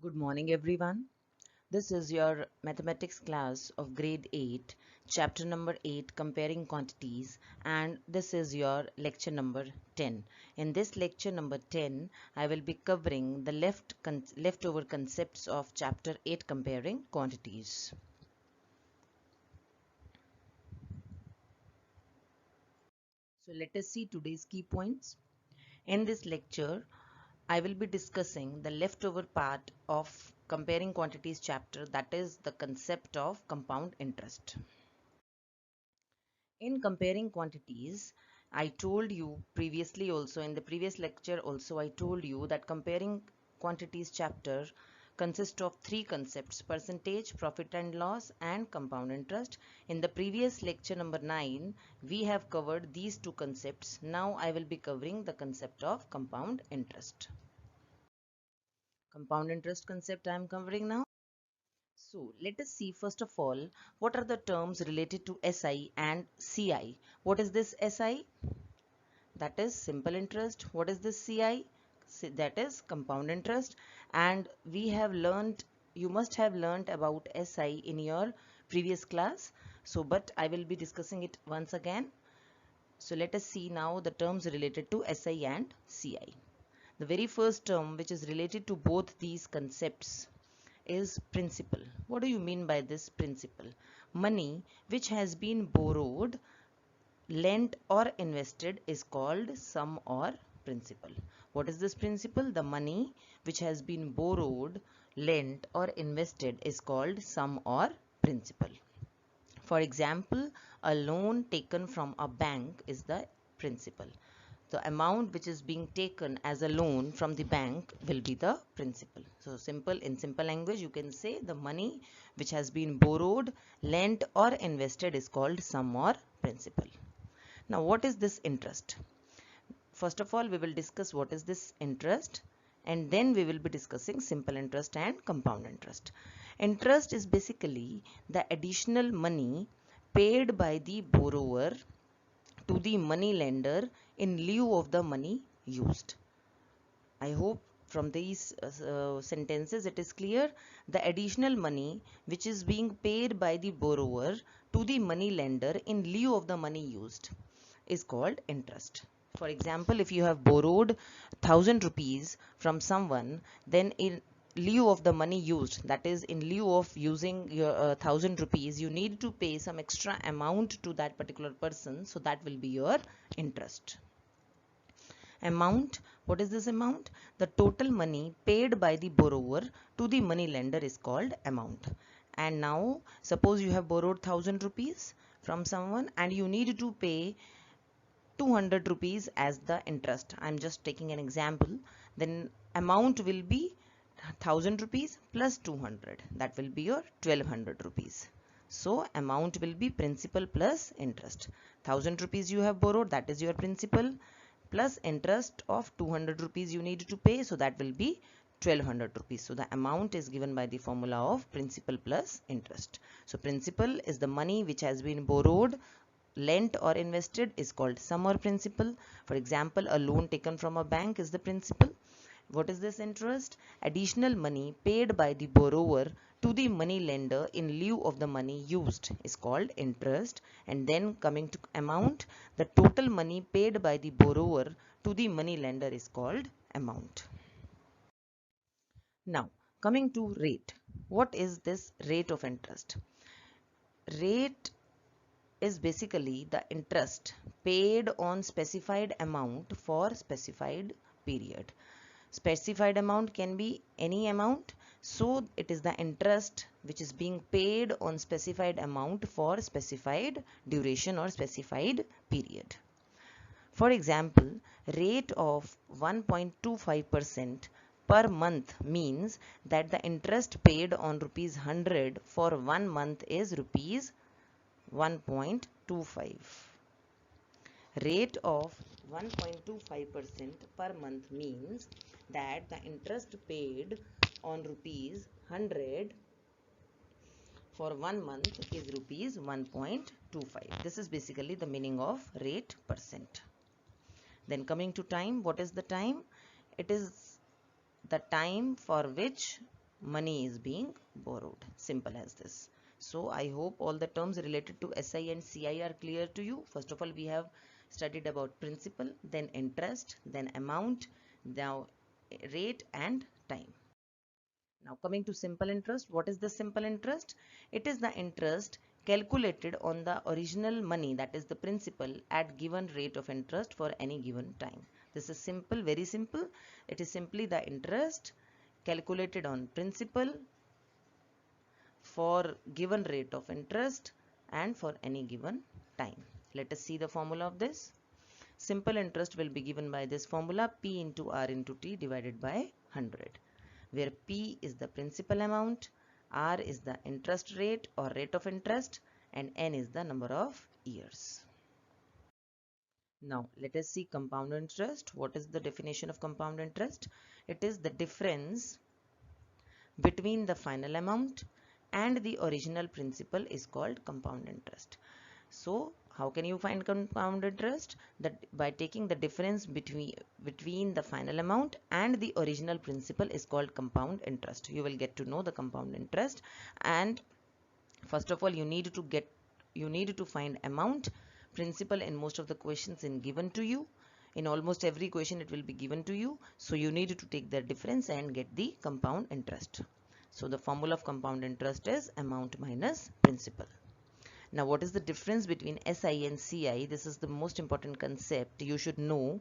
Good morning, everyone. This is your mathematics class of grade 8, chapter number 8, comparing quantities, and this is your lecture number 10. In this lecture number 10, I will be covering the leftover concepts of chapter 8, comparing quantities. So let us see today's key points. In this lecture, I will be discussing the leftover part of comparing quantities chapter, that is the concept of compound interest. In comparing quantities, I told you previously also in the previous lecture also I told you that comparing quantities chapter consists of three concepts: percentage, profit and loss, and compound interest. In the previous lecture number 9, we have covered these two concepts. Now I will be covering the concept of compound interest. Compound interest concept I am covering now. So let us see first of all what are the terms related to SI and CI. What is this SI? That is simple interest. What is this CI? That is compound interest. And we have learned, you must have learned about SI in your previous class. So but I will be discussing it once again. So let us see now the terms related to SI and CI. The very first term which is related to both these concepts is principal. What do you mean by this principal? Money which has been borrowed, lent or invested is called sum or principal. What is this principal? The money which has been borrowed, lent or invested is called sum or principal. For example, a loan taken from a bank is the principal. The amount which is being taken as a loan from the bank will be the principal. So in simple language, you can say the money which has been borrowed, lent or invested is called sum or principal. Now what is this interest? First of all, we will discuss what is this interest, and then we will be discussing simple interest and compound interest. Interest is basically the additional money paid by the borrower to the money lender in lieu of the money used. I hope from these sentences it is clear. The additional money which is being paid by the borrower to the money lender in lieu of the money used is called interest. For example, if you have borrowed 1000 rupees from someone, then in lieu of the money used, that is in lieu of using your 1000 rupees, you need to pay some extra amount to that particular person, so that will be your interest. Amount, what is this amount? The total money paid by the borrower to the money lender is called amount. And now suppose you have borrowed 1000 rupees from someone and you need to pay 200 rupees as the interest. I'm just taking an example. Then amount will be 1000 rupees plus 200, that will be your 1200 rupees. So amount will be principal plus interest. 1000 rupees you have borrowed, that is your principal, plus interest of 200 rupees you need to pay, so that will be 1200 rupees. So the amount is given by the formula of principal plus interest. So principal is the money which has been borrowed, lent or invested is called sum or principal. For example, a loan taken from a bank is the principal. What is this interest? Additional money paid by the borrower to the money lender in lieu of the money used is called interest. And then coming to amount, the total money paid by the borrower to the money lender is called amount. Now coming to rate. What is this rate of interest? Rate is basically the interest paid on specified amount for specified period. Specified amount can be any amount, so it is the interest which is being paid on specified amount for specified duration or specified period. For example, rate of 1.25% per month means that the interest paid on rupees 100 for 1 month is rupees 1.25. Rate of 1.25% per month means that the interest paid on rupees 100 for 1 month is rupees 1.25. This is basically the meaning of rate percent. Then coming to time, what is the time? It is the time for which money is being borrowed. Simple as this. So I hope all the terms related to SI and CI are clear to you. First of all, we have studied about principal, then interest, then amount, now rate and time. Now coming to simple interest, what is the simple interest? It is the interest calculated on the original money, that is the principal, at given rate of interest for any given time. This is simple, very simple. It is simply the interest calculated on principal for given rate of interest and for any given time. Let us see the formula of this. Simple interest will be given by this formula, P into R into T divided by 100, where P is the principal amount, R is the interest rate or rate of interest, and N is the number of years. Now let us see compound interest. What is the definition of compound interest? It is the difference between the final amount and the original principal is called compound interest. So how can you find compound interest? That by taking the difference between the final amount and the original principal is called compound interest. You will get to know the compound interest, and first of all you need to find amount. Principal in most of the questions in given to you. In almost every question it will be given to you. So you need to take the difference and get the compound interest. So the formula of compound interest is amount minus principal. Now what is the difference between SI and CI? This is the most important concept you should know.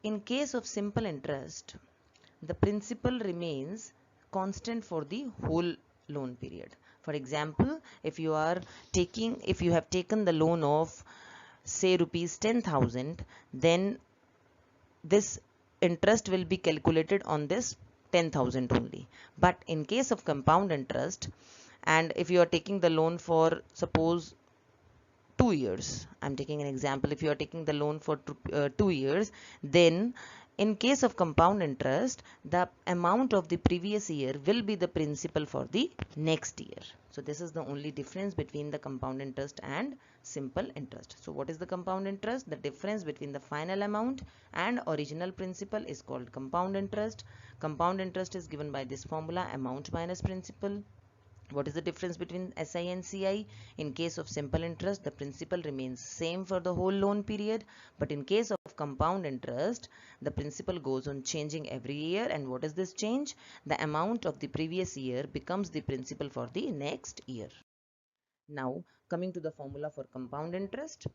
In case of simple interest, the principal remains constant for the whole loan period. For example, if you have taken the loan of say rupees 10,000, then this interest will be calculated on this 10,000 only. But in case of compound interest, and if you are taking the loan for suppose 2 years, I'm taking an example, if you are taking the loan for 2 years, then in case of compound interest, the amount of the previous year will be the principal for the next year. So this is the only difference between the compound interest and simple interest. So what is the compound interest? The difference between the final amount and original principal is called compound interest. Compound interest is given by this formula, amount minus principal. What is the difference between SI and CI? In case of simple interest, the principal remains same for the whole loan period. But in case of compound interest, the principal goes on changing every year. And what is this change? The amount of the previous year becomes the principal for the next year. Now, coming to the formula for compound interest.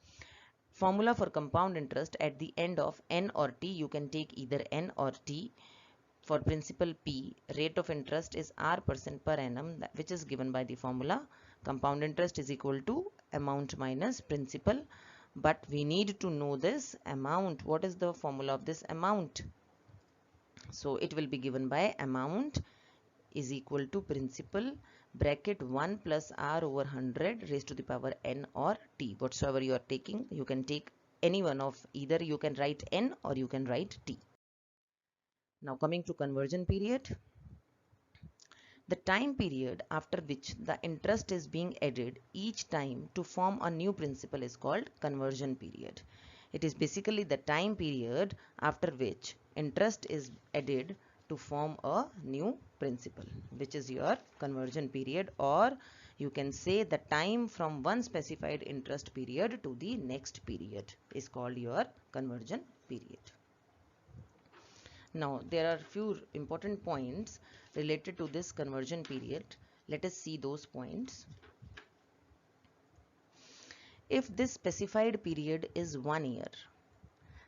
Formula for compound interest, at the end of N or T, you can take either N or T. For principal P, rate of interest is R% per annum, which is given by the formula. Compound interest is equal to amount minus principal. But we need to know this amount. What is the formula of this amount? So it will be given by amount is equal to principal bracket 1 plus R over 100 raised to the power N or T. Whatsoever you are taking, you can take any one of either. You can write N or you can write T. Now coming to conversion period. The time period after which the interest is being added each time to form a new principal is called conversion period. It is basically the time period after which interest is added to form a new principal, which is your conversion period, or you can say the time from one specified interest period to the next period is called your conversion period. Now there are few important points related to this conversion period. Let us see those points. If this specified period is 1 year,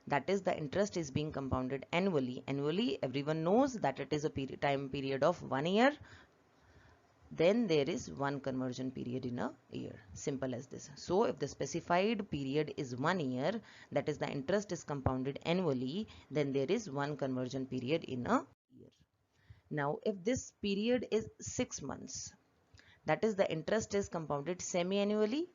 that is the interest is being compounded annually. Annually, everyone knows that it is a time period of 1 year. Then there is one conversion period in a year. Simple as this. So if the specified period is 1 year, that is the interest is compounded annually, then there is one conversion period in a year. Now if this period is 6 months, that is the interest is compounded semi-annually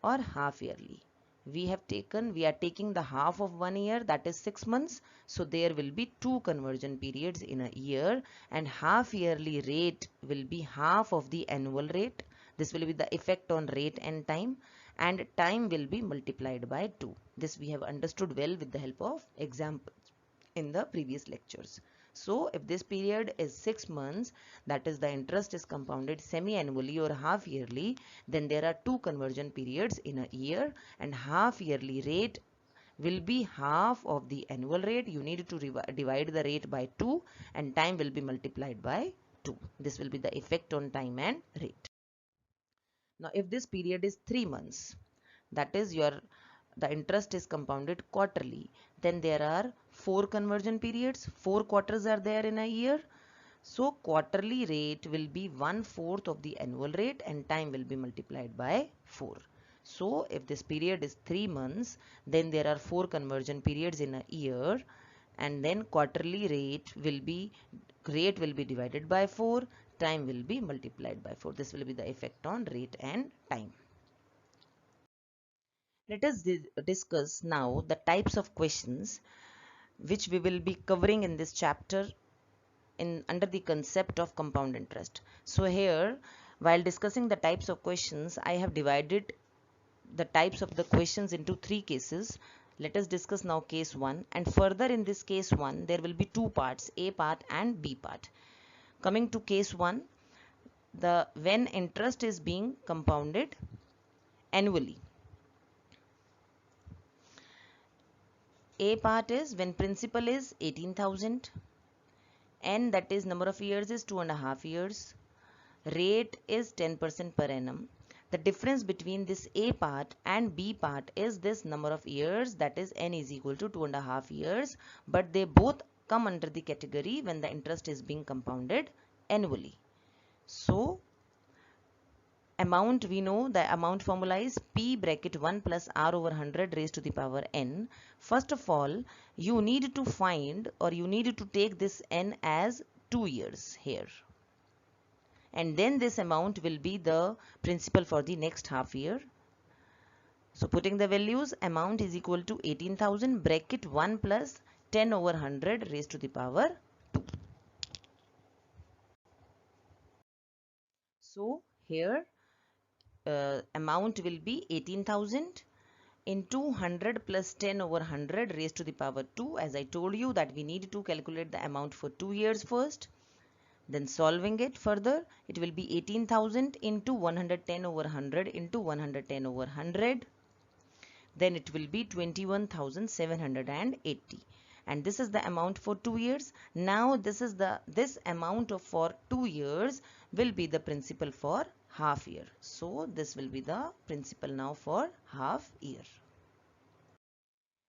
or half yearly. We are taking the half of 1 year, that is 6 months. So there will be two conversion periods in a year, and half yearly rate will be half of the annual rate. This will be the effect on rate and time will be multiplied by 2. This we have understood well with the help of examples in the previous lectures. So if this period is 6 months, that is the interest is compounded semi-annually or half yearly, then there are two conversion periods in a year, and half yearly rate will be half of the annual rate. You need to divide the rate by 2 and time will be multiplied by 2. This will be the effect on time and rate. Now if this period is 3 months, that is the interest is compounded quarterly, then there are 4 conversion periods. 4 quarters are there in a year. So quarterly rate will be 1/4 of the annual rate and time will be multiplied by 4. So if this period is 3 months, then there are 4 conversion periods in a year, and then quarterly rate will be divided by 4, time will be multiplied by 4. This will be the effect on rate and time. Let us discuss now the types of questions which we will be covering in this chapter under the concept of compound interest. So here, while discussing the types of questions, I have divided the types of the questions into 3 cases. Let us discuss now case 1, and further in this case 1 there will be 2 parts, A part and B part. Coming to case 1, when interest is being compounded annually. A part is when principal is 18,000, N, that is number of years, is 2.5 years, rate is 10% per annum. The difference between this A part and B part is this number of years, that is N is equal to 2.5 years, but they both come under the category when the interest is being compounded annually. So amount, we know the amount formula is P bracket 1 plus R over 100 raised to the power N. First of all, you need to find, or you need to take this N as 2 years here. And then this amount will be the principal for the next half year. So putting the values, amount is equal to 18,000 bracket 1 plus 10 over 100 raised to the power 2. So here amount will be 18,000 into 100 plus 10 over 100 raised to the power 2. As I told you that we need to calculate the amount for 2 years first. Then solving it further, it will be 18,000 into 110 over 100 into 110 over 100. Then it will be 21,780. And this is the amount for 2 years. Now this amount for 2 years will be the principal for half year. So this will be the principal now for half year.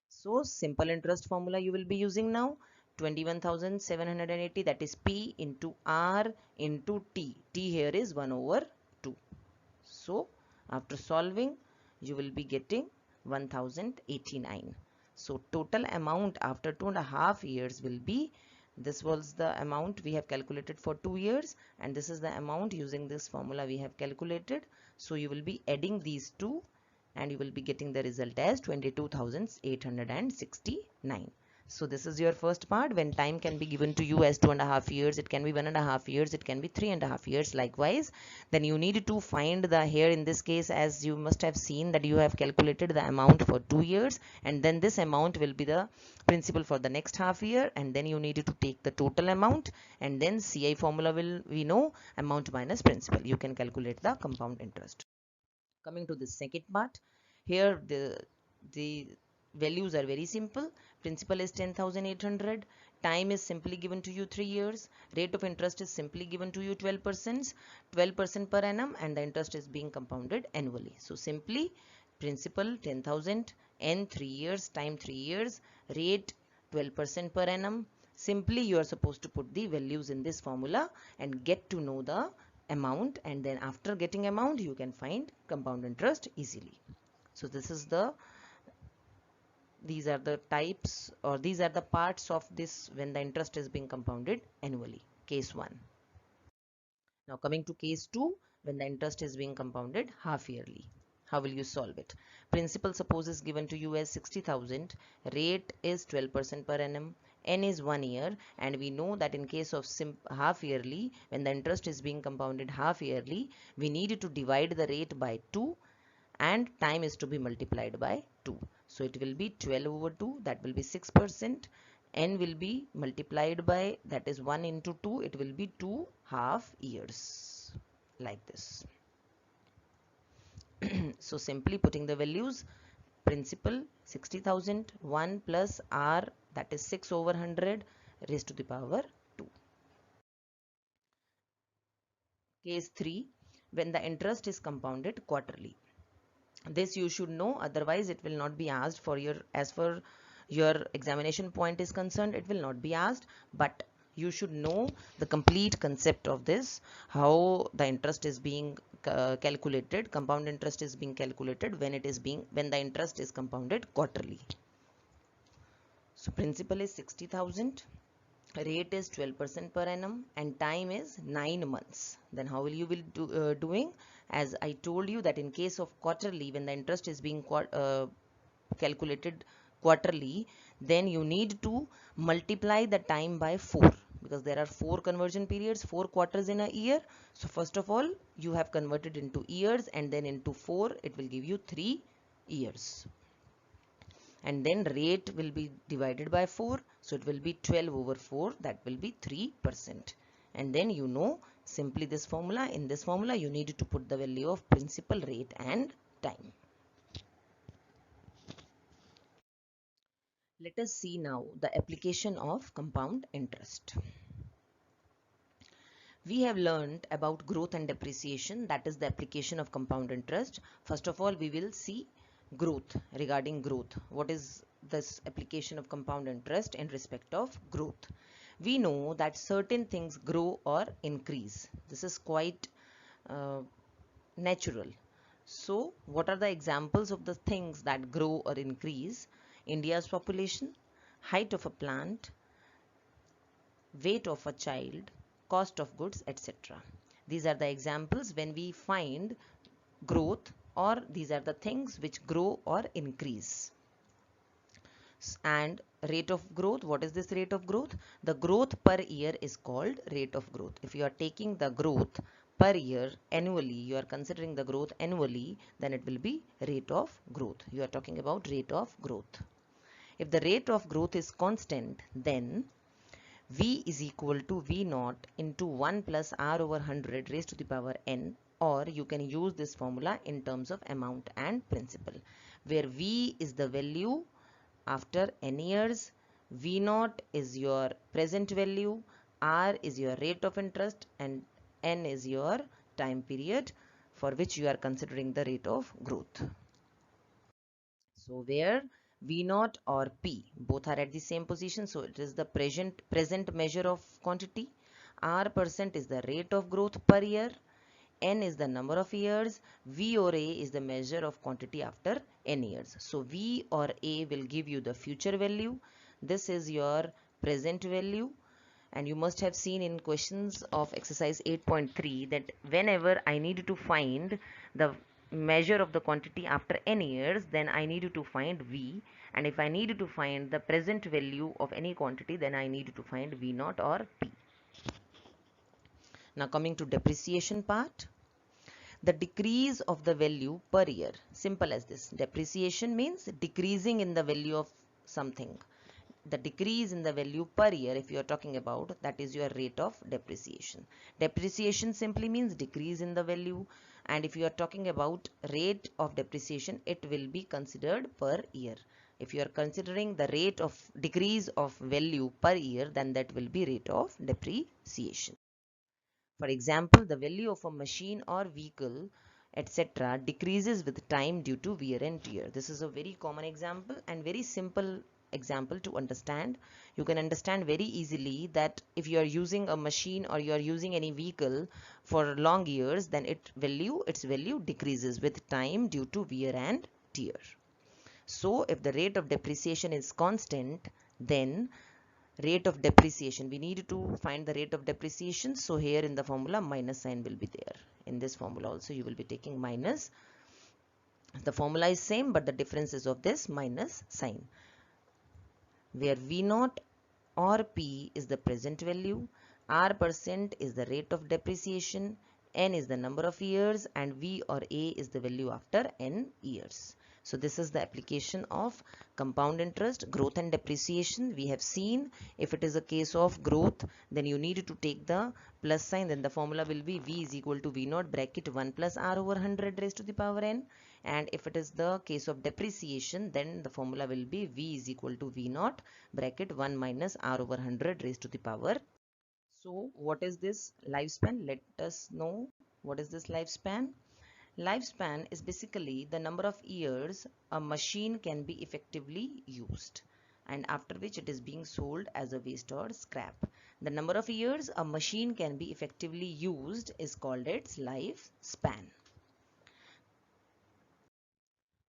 So simple interest formula you will be using now. 21,780, that is P into R into T. T here is 1 over 2. So after solving, you will be getting 1,089. So total amount after 2.5 years will be, this was the amount we have calculated for 2 years, and this is the amount using this formula we have calculated. So you will be adding these two and you will be getting the result as 22,869. So this is your first part, when time can be given to you as 2.5 years, it can be 1.5 years, it can be 3.5 years likewise. Then you need to find the, here in this case, as you must have seen that you have calculated the amount for 2 years, and then this amount will be the principal for the next half year, and then you need to take the total amount, and then CI formula will, we know, amount minus principal. You can calculate the compound interest. Coming to the second part, here the values are very simple. Principal is 10,800, time is simply given to you 3 years, rate of interest is simply given to you 12%, 12% per annum, and the interest is being compounded annually. So simply principal 10,000, N 3 years, time 3 years, rate 12% per annum. Simply you are supposed to put the values in this formula and get to know the amount, and then after getting amount you can find compound interest easily. So this is these are the types, or these are the parts of this when the interest is being compounded annually. Case 1. Now coming to case 2, when the interest is being compounded half yearly. How will you solve it? Principal suppose is given to you as 60,000, rate is 12% per annum, N is 1 year, and we know that in case of half yearly, when the interest is being compounded half yearly, we need to divide the rate by 2 and time is to be multiplied by 2. So it will be 12 over 2, that will be 6%, N will be multiplied by, that is 1 into 2, it will be 2 half years, like this. So simply putting the values, principal 60,000, 1 plus R, that is 6 over 100 raised to the power 2. Case 3, when the interest is compounded quarterly. This you should know, otherwise it will not be asked for your, as for your examination point is concerned, it will not be asked, but you should know the complete concept of this, how the interest is being calculated, compound interest is being calculated when the interest is compounded quarterly. So principal is 60,000, rate is 12% per annum, and time is 9 months. Then how will you be doing? As I told you that in case of quarterly, when the interest is being calculated quarterly, then you need to multiply the time by 4, because there are 4 conversion periods, 4 quarters in a year. So first of all, you have converted into years, and then into 4, it will give you 3 years. And then rate will be divided by 4, so it will be 12 over 4, that will be 3%. And then you know simply this formula. In this formula you need to put the value of principal, rate and time. Let us see now the application of compound interest. We have learned about growth and depreciation, that is the application of compound interest. First of all, we will see growth. Regarding growth, what is this application of compound interest in respect of growth? We know that certain things grow or increase. This is quite natural. So what are the examples of the things that grow or increase? India's population, height of a plant, weight of a child, cost of goods, etc. These are the examples when we find growth, or these are the things which grow or increase. And rate of growth, what is this rate of growth? The growth per year is called rate of growth. If you are taking the growth per year annually, you are considering the growth annually, then it will be rate of growth. You are talking about rate of growth. If the rate of growth is constant, then V is equal to V naught into 1 plus R over 100 raised to the power n, or you can use this formula in terms of amount and principal, where V is the value after n years, V naught is your present value, R is your rate of interest, and n is your time period for which you are considering the rate of growth. So where V naught or P both are at the same position, so it is the present measure of quantity. R percent is the rate of growth per year. N is the number of years. V or A is the measure of quantity after n years. So V or A will give you the future value. This is your present value. And you must have seen in questions of exercise 8.3 that whenever I need to find the measure of the quantity after n years, then I need to find V, and if I need to find the present value of any quantity, then I need to find V naught or P. Now coming to depreciation part, the decrease of the value per year, simple as this. Depreciation means decreasing in the value of something. The decrease in the value per year, if you are talking about, that is your rate of depreciation. Depreciation simply means decrease in the value, and if you are talking about rate of depreciation, it will be considered per year. If you are considering the rate of decrease of value per year, then that will be rate of depreciation. For example, the value of a machine or vehicle, etc., decreases with time due to wear and tear. This is a very common example and very simple example to understand. You can understand very easily that if you are using a machine or you are using any vehicle for long years, then its value decreases with time due to wear and tear. So if the rate of depreciation is constant, then rate of depreciation, we need to find the rate of depreciation. So here in the formula, minus sign will be there. In this formula also you will be taking minus. The formula is same, but the difference is of this minus sign, where V naught or P is the present value, R percent is the rate of depreciation, N is the number of years, and V or A is the value after N years. So this is the application of compound interest, growth and depreciation. We have seen if it is a case of growth, then you need to take the plus sign, then the formula will be V is equal to V naught bracket 1 plus R over 100 raised to the power n. And if it is the case of depreciation, then the formula will be V is equal to V naught bracket 1 minus R over 100 raised to the power. So what is this lifespan? Let us know what is this lifespan. Lifespan is basically the number of years a machine can be effectively used, and after which it is being sold as a waste or scrap. The number of years a machine can be effectively used is called its lifespan.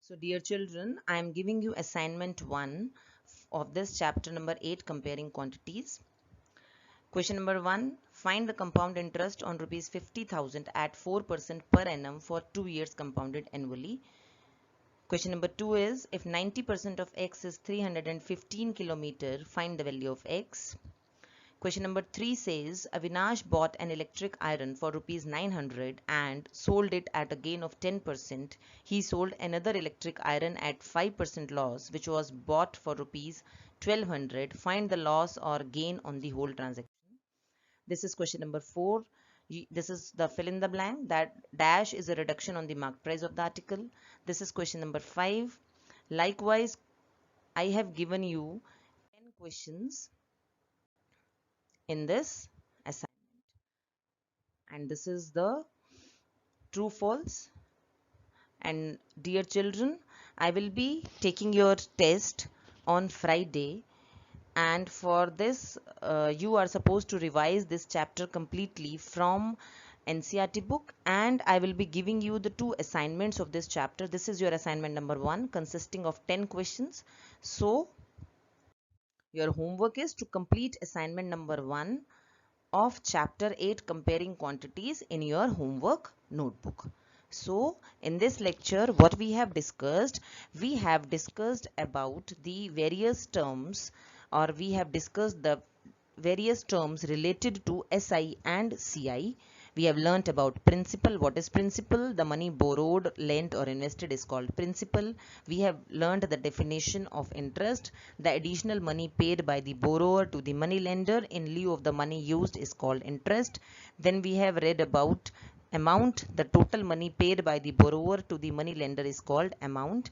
So dear children, I am giving you assignment 1 of this chapter number 8, comparing quantities. Question number 1. Find the compound interest on rupees 50,000 at 4% per annum for 2 years compounded annually. Question number 2 is, if 90% of x is 315 kilometer, find the value of x. Question number 3 says, Avinash bought an electric iron for rupees 900 and sold it at a gain of 10%. He sold another electric iron at 5% loss, which was bought for rupees 1200. Find the loss or gain on the whole transaction. This is question number 4. This is the fill in the blank. That dash is a reduction on the market price of the article. This is question number 5. Likewise, I have given you 10 questions in this assignment. And this is the true false. And dear children, I will be taking your test on Friday. And for this you are supposed to revise this chapter completely from NCERT book, and I will be giving you the 2 assignments of this chapter. This is your assignment number 1 consisting of 10 questions. So your homework is to complete assignment number 1 of chapter 8, comparing quantities, in your homework notebook. So in this lecture what we have discussed about the various terms, or we have discussed the various terms related to SI and CI. We have learnt about principal. What is principal? The money borrowed, lent or invested is called principal. We have learnt the definition of interest. The additional money paid by the borrower to the money lender in lieu of the money used is called interest. Then we have read about amount. The total money paid by the borrower to the money lender is called amount.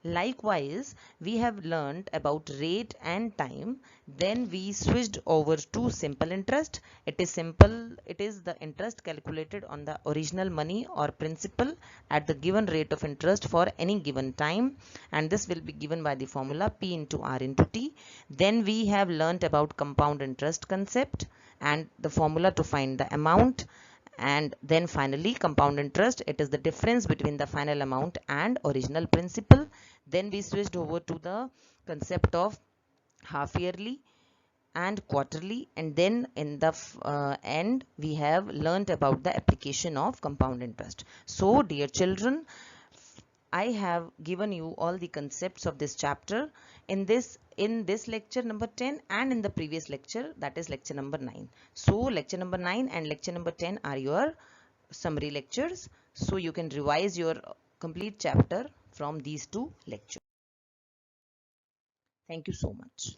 Likewise, we have learned about rate and time. Then we switched over to simple interest. It is simple. It is the interest calculated on the original money or principal at the given rate of interest for any given time, and this will be given by the formula P into R into T. Then we have learnt about compound interest concept and the formula to find the amount. And then finally compound interest, it is the difference between the final amount and original principal. Then we switched over to the concept of half yearly and quarterly, and then in the end we have learnt about the application of compound interest. So dear children, I have given you all the concepts of this chapter in this lecture number 10 and in the previous lecture, that is lecture number 9. So lecture number 9 and lecture number 10 are your summary lectures. So you can revise your complete chapter from these 2 lectures. Thank you so much.